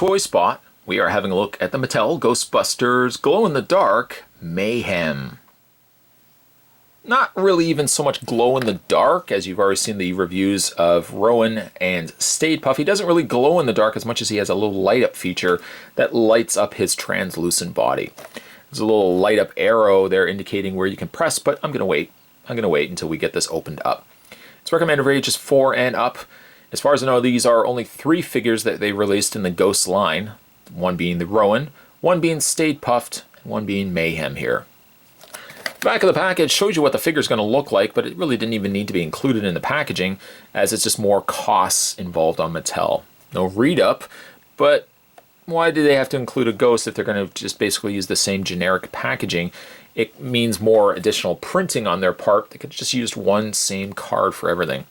toy spot, we are having a look at the Mattel Ghostbusters glow-in-the-dark Mayhem. Not really even so much glow-in-the-dark, as you've already seen the reviews of Rowan and Stay Puft. He doesn't really glow in the dark as much as he has a little light-up feature that lights up his translucent body. There's a little light-up arrow there indicating where you can press, but I'm going to wait. I'm going to wait until we get this opened up. It's recommended for ages 4 and up. As far as I know, these are only 3 figures that they released in the Ghost line. One being the Rowan, one being Stay Puft, and one being Mayhem here. The back of the package shows you what the figure is going to look like, but it really didn't even need to be included in the packaging, as it's just more costs involved on Mattel. No read-up, but why do they have to include a ghost if they're going to just basically use the same generic packaging? It means more additional printing on their part. They could have just used one same card for everything.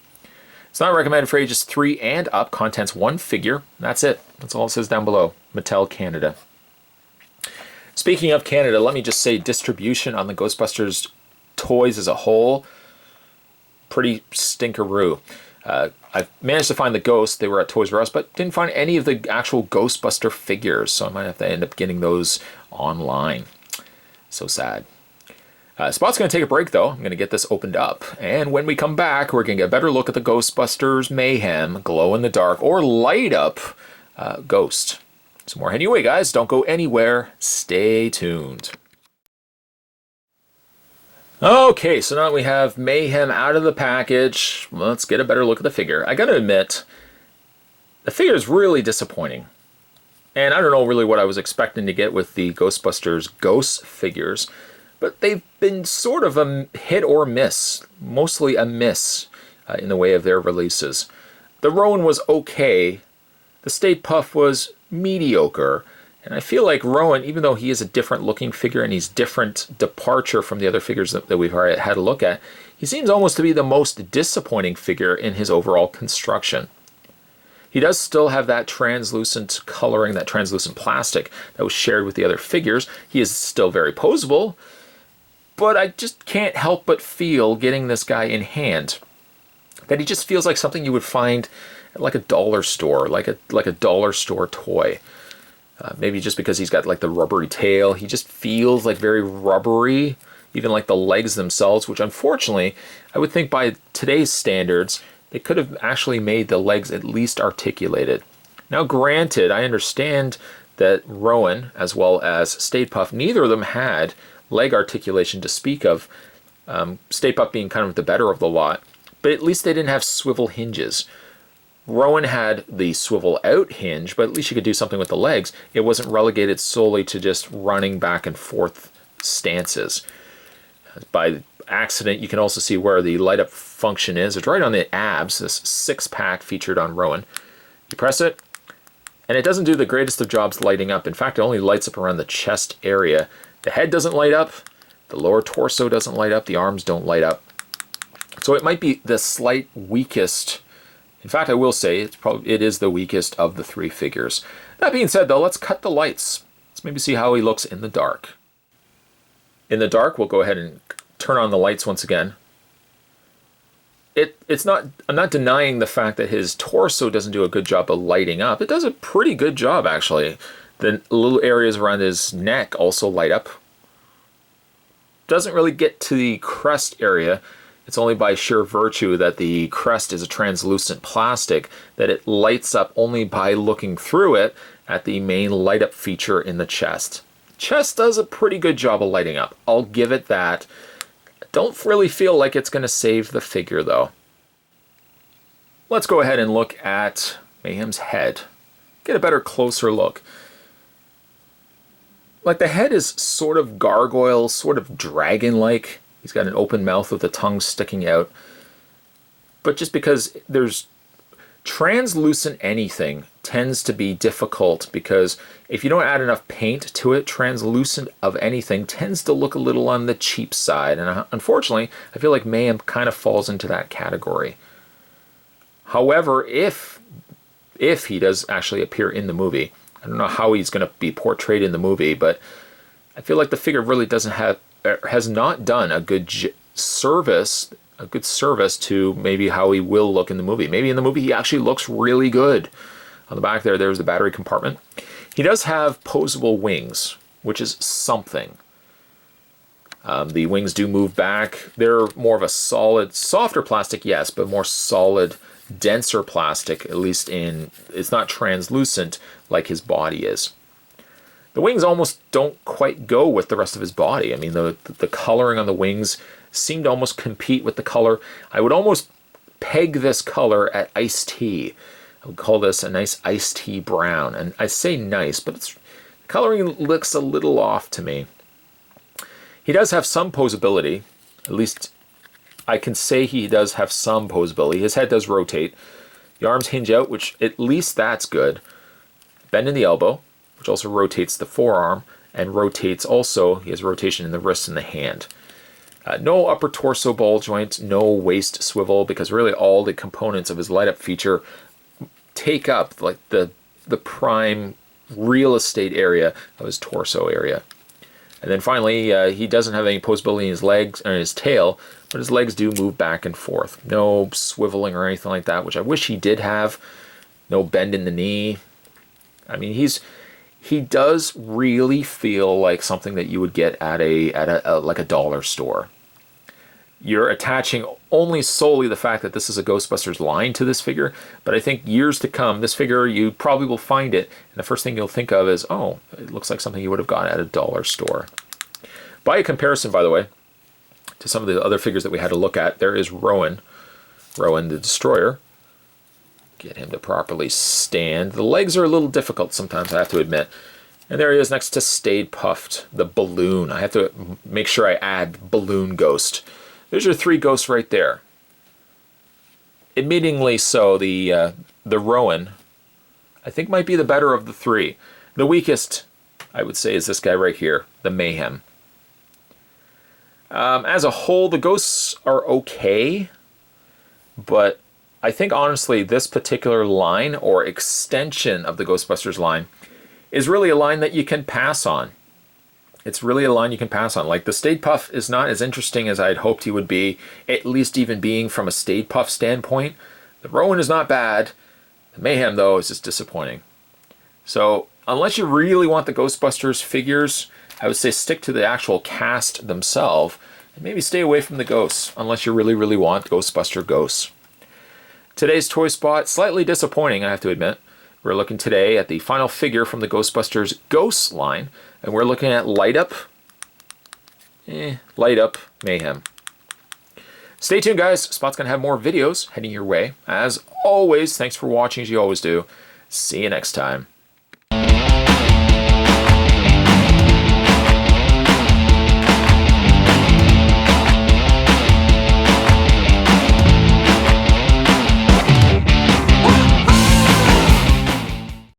It's not recommended for ages 3 and up. Contents 1 figure. That's it. That's all it says down below. Mattel Canada. Speaking of Canada, let me just say distribution on the Ghostbusters toys as a whole, pretty stinkeroo. I've managed to find the ghosts. They were at Toys R Us, but didn't find any of the actual Ghostbuster figures, so I might have to end up getting those online. So sad. Spot's going to take a break, though. I'm going to get this opened up. And when we come back, we're going to get a better look at the Ghostbusters Mayhem glow-in-the-dark or light-up ghost. Some more anyway, guys. Don't go anywhere. Stay tuned. Okay, so now that we have Mayhem out of the package, let's get a better look at the figure. I got to admit, the figure is really disappointing. And I don't know really what I was expecting to get with the Ghostbusters Ghost figures, but they've been sort of a hit or miss, mostly a miss in the way of their releases. The Rowan was okay, the Stay Puft was mediocre, and I feel like Rowan, even though he is a different looking figure and he's different departure from the other figures that we've already had a look at, he seems almost to be the most disappointing figure in his overall construction. He does still have that translucent coloring, that translucent plastic that was shared with the other figures. He is still very posable, but I just can't help but feel, getting this guy in hand, that he just feels like something you would find at like a dollar store, like a dollar store toy. Maybe just because he's got like the rubbery tail, he just feels like very rubbery, even like the legs themselves, which unfortunately, I would think by today's standards, they could have actually made the legs at least articulated. Now granted, I understand that Rowan, as well as Stay Puft, neither of them had leg articulation to speak of, Stay Puft being kind of the better of the lot, but at least they didn't have swivel hinges. Rowan had the swivel out hinge, but at least you could do something with the legs. It wasn't relegated solely to just running back and forth stances. By accident, you can also see where the light up function is. It's right on the abs, this 6-pack featured on Rowan. You press it, and it doesn't do the greatest of jobs lighting up. In fact, it only lights up around the chest area. The head doesn't light up, the lower torso doesn't light up, the arms don't light up. So it might be the slight weakest. In fact, I will say it is the weakest of the 3 figures. That being said, though, let's cut the lights. Let's maybe see how he looks in the dark. In the dark, we'll go ahead and turn on the lights once again. I'm not denying the fact that his torso doesn't do a good job of lighting up. It does a pretty good job, actually. The little areas around his neck also light up. Doesn't really get to the crest area. It's only by sheer virtue that the crest is a translucent plastic that it lights up only by looking through it at the main light up feature in the chest. Chest does a pretty good job of lighting up. I'll give it that. Don't really feel like it's going to save the figure, though. Let's go ahead and look at Mayhem's head. Get a better, closer look. Like, the head is sort of gargoyle, sort of dragon-like. He's got an open mouth with the tongue sticking out. But just because there's translucent anything tends to be difficult, because if you don't add enough paint to it, translucent of anything tends to look a little on the cheap side. And unfortunately, I feel like Mayhem kind of falls into that category. However, if he does actually appear in the movie, I don't know how he's going to be portrayed in the movie, but I feel like the figure really has not done a good service to maybe how he will look in the movie. Maybe in the movie he actually looks really good. On the back there's the battery compartment. He does have posable wings, which is something. The wings do move back. They're more of a solid, softer plastic, yes, but more solid, denser plastic, at least it's not translucent like his body is. The wings almost don't quite go with the rest of his body. I mean, the coloring on the wings seem to almost compete with the color. I would almost peg this color at iced tea. I would call this a nice iced tea brown. And I say nice, but the coloring looks a little off to me. He does have some posability. At least I can say he does have some posability. His head does rotate. The arms hinge out, which at least that's good. Bend in the elbow, which also rotates the forearm, and rotates also, he has rotation in the wrist and the hand. No upper torso ball joint, no waist swivel, because really all the components of his light-up feature take up like the prime real estate area of his torso area. And then finally, he doesn't have any posability in his legs or in his tail, but his legs do move back and forth. No swiveling or anything like that, which I wish he did have. No bend in the knee. I mean, he does really feel like something that you would get at a dollar store. You're attaching only solely the fact that this is a Ghostbusters line to this figure, but I think years to come, this figure, you probably will find it, and the first thing you'll think of is, oh, it looks like something you would have got at a dollar store. By a comparison, by the way, to some of the other figures that we had to look at, there is Rowan the Destroyer. Get him to properly stand. The legs are a little difficult sometimes, I have to admit. And there he is next to Stay Puft, the balloon. I have to make sure I add Balloon Ghost. There's your three ghosts right there. Admittingly so, the Rowan, I think might be the better of the three. The weakest, I would say, is this guy right here, the Mayhem. As a whole, the ghosts are okay, but I think honestly this particular line or extension of the Ghostbusters line is really a line that you can pass on. It's really a line you can pass on. Like the Stay Puft is not as interesting as I'd hoped he would be, at least even being from a Stay Puft standpoint. The Rowan is not bad. The Mayhem, though, is just disappointing. So unless you really want the Ghostbusters figures, I would say stick to the actual cast themselves and maybe stay away from the ghosts unless you really, really want Ghostbuster ghosts. Today's toy spot, slightly disappointing, I have to admit. We're looking today at the final figure from the Ghostbusters Ghosts line, and we're looking at Light Up Mayhem. Stay tuned, guys. Spot's going to have more videos heading your way. As always, thanks for watching, as you always do. See you next time.